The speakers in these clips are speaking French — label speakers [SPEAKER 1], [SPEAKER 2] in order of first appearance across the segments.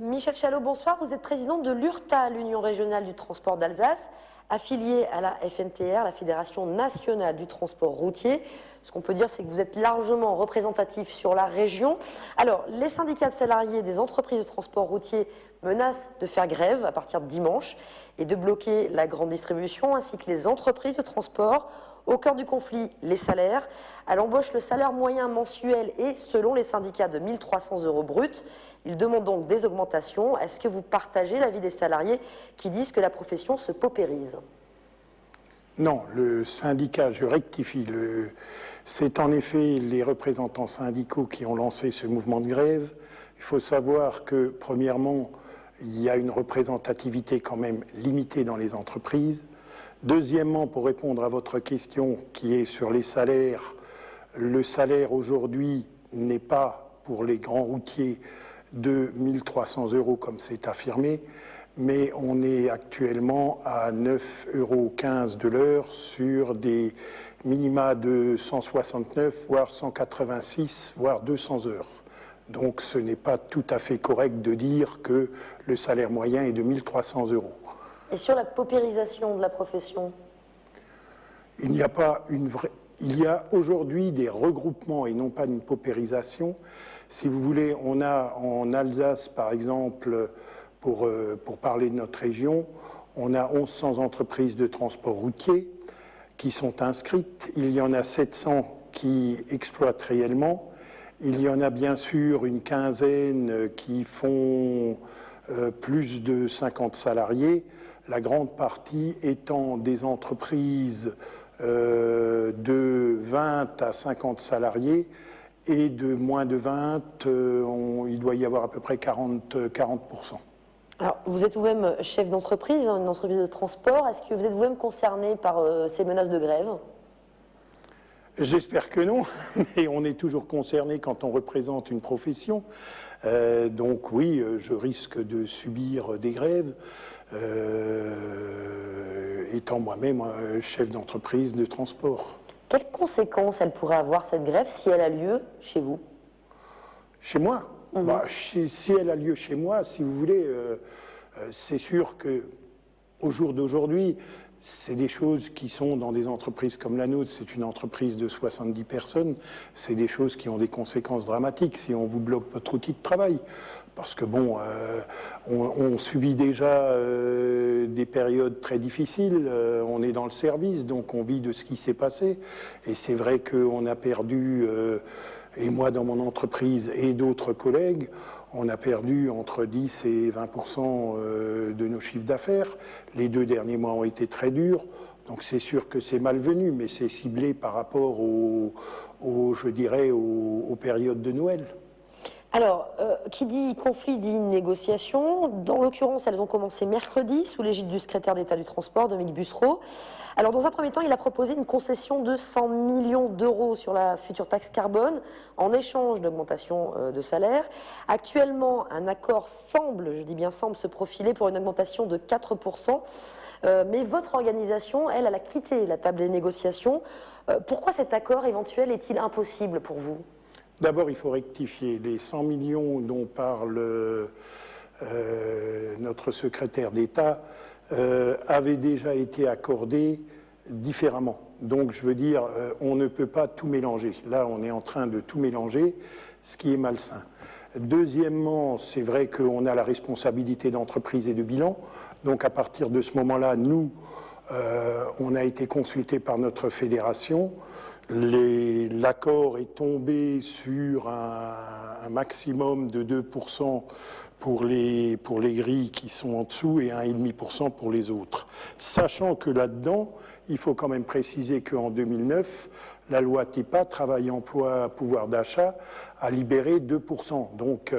[SPEAKER 1] Michel Chalot, bonsoir. Vous êtes président de l'URTA, l'Union régionale du transport d'Alsace, affiliée à la FNTR, la Fédération nationale du transport routier. Ce qu'on peut dire, c'est que vous êtes largement représentatif sur la région. Alors, les syndicats de salariés des entreprises de transport routier menacent de faire grève à partir de dimanche et de bloquer la grande distribution ainsi que les entreprises de transport. Au cœur du conflit, les salaires. À l'embauche, le salaire moyen mensuel est, selon les syndicats, de 1 300 € bruts. Ils demandent donc des augmentations. Est-ce que vous partagez l'avis des salariés qui disent que la profession se paupérise?
[SPEAKER 2] Non, le syndicat, je rectifie, c'est en effet les représentants syndicaux qui ont lancé ce mouvement de grève. Il faut savoir que, premièrement, il y a une représentativité quand même limitée dans les entreprises. Deuxièmement, pour répondre à votre question qui est sur les salaires, le salaire aujourd'hui n'est pas pour les grands routiers de 1 300 € comme c'est affirmé, mais on est actuellement à 9,15 € de l'heure sur des minima de 169, voire 186, voire 200 heures. Donc ce n'est pas tout à fait correct de dire que le salaire moyen est de 1 300 €.
[SPEAKER 1] Et sur la paupérisation de la profession?
[SPEAKER 2] Il n'y a pas une vraie... Il y a aujourd'hui des regroupements et non pas une paupérisation. Si vous voulez, on a en Alsace, par exemple, pour parler de notre région, on a 1100 entreprises de transport routier qui sont inscrites. Il y en a 700 qui exploitent réellement. Il y en a bien sûr une quinzaine qui font plus de 50 salariés. La grande partie étant des entreprises de 20 à 50 salariés et de moins de 20, il doit y avoir à peu près 40%.
[SPEAKER 1] Alors, vous êtes vous-même chef d'entreprise, une entreprise de transport. Est-ce que vous êtes vous-même concerné par ces menaces de grève?
[SPEAKER 2] J'espère que non, mais on est toujours concerné quand on représente une profession. Donc oui, je risque de subir des grèves, étant moi-même chef d'entreprise de transport.
[SPEAKER 1] Quelles conséquences elle pourrait avoir, cette grève, si elle a lieu chez vous?
[SPEAKER 2] Chez moi? Si elle a lieu chez moi, si vous voulez, c'est sûr que au jour d'aujourd'hui, c'est des choses qui sont dans des entreprises comme la nôtre, c'est une entreprise de 70 personnes, c'est des choses qui ont des conséquences dramatiques si on vous bloque votre outil de travail. Parce que bon, on subit déjà des périodes très difficiles, on est dans le service, donc on vit de ce qui s'est passé. Et c'est vrai qu'on a perdu, et moi dans mon entreprise et d'autres collègues, on a perdu entre 10 et 20% de nos chiffres d'affaires. Les 2 derniers mois ont été très durs, donc c'est sûr que c'est malvenu, mais c'est ciblé par rapport je dirais, aux périodes de Noël.
[SPEAKER 1] Alors, qui dit conflit dit négociation. Dans l'occurrence, elles ont commencé mercredi sous l'égide du secrétaire d'État du transport, Dominique Bussereau. Alors, dans un premier temps, il a proposé une concession de 100 millions d'euros sur la future taxe carbone en échange d'augmentation de salaire. Actuellement, un accord semble, je dis bien semble, se profiler pour une augmentation de 4%. Mais votre organisation, elle a quitté la table des négociations. Pourquoi cet accord éventuel est-il impossible pour vous ?
[SPEAKER 2] D'abord, il faut rectifier. Les 100 millions dont parle notre secrétaire d'État avaient déjà été accordés différemment. Donc, je veux dire, on ne peut pas tout mélanger. Là, on est en train de tout mélanger, ce qui est malsain. Deuxièmement, c'est vrai qu'on a la responsabilité d'entreprise et de bilan. Donc, à partir de ce moment-là, nous, on a été consultés par notre fédération. L'accord est tombé sur un maximum de 2% pour les grilles qui sont en dessous et 1,5% pour les autres. Sachant que là-dedans, il faut quand même préciser qu'en 2009, la loi TEPA, Travail, Emploi, Pouvoir d'achat, a libéré 2%. Donc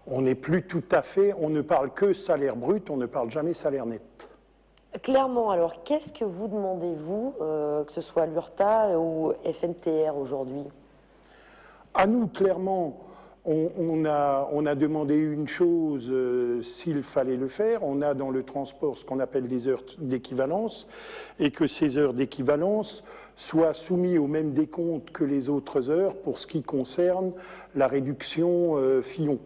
[SPEAKER 2] on n'est plus tout à fait, on ne parle que salaire brut, on ne parle jamais salaire net.
[SPEAKER 1] Clairement, alors, qu'est-ce que vous demandez, vous, que ce soit l'URTA ou FNTR aujourd'hui?
[SPEAKER 2] À nous, clairement, on a demandé une chose s'il fallait le faire. On a dans le transport ce qu'on appelle des heures d'équivalence et que ces heures d'équivalence soient soumises au même décompte que les autres heures pour ce qui concerne la réduction Fillon.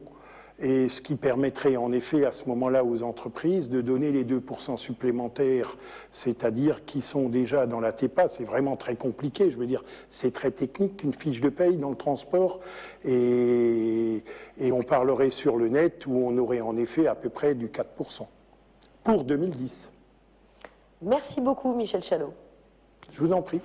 [SPEAKER 2] et ce qui permettrait en effet à ce moment-là aux entreprises de donner les 2% supplémentaires, c'est-à-dire qui sont déjà dans la TEPA. C'est vraiment très compliqué, je veux dire, c'est très technique une fiche de paye dans le transport, et on parlerait sur le net où on aurait en effet à peu près du 4% pour 2010.
[SPEAKER 1] Merci beaucoup Michel Chalot.
[SPEAKER 2] Je vous en prie.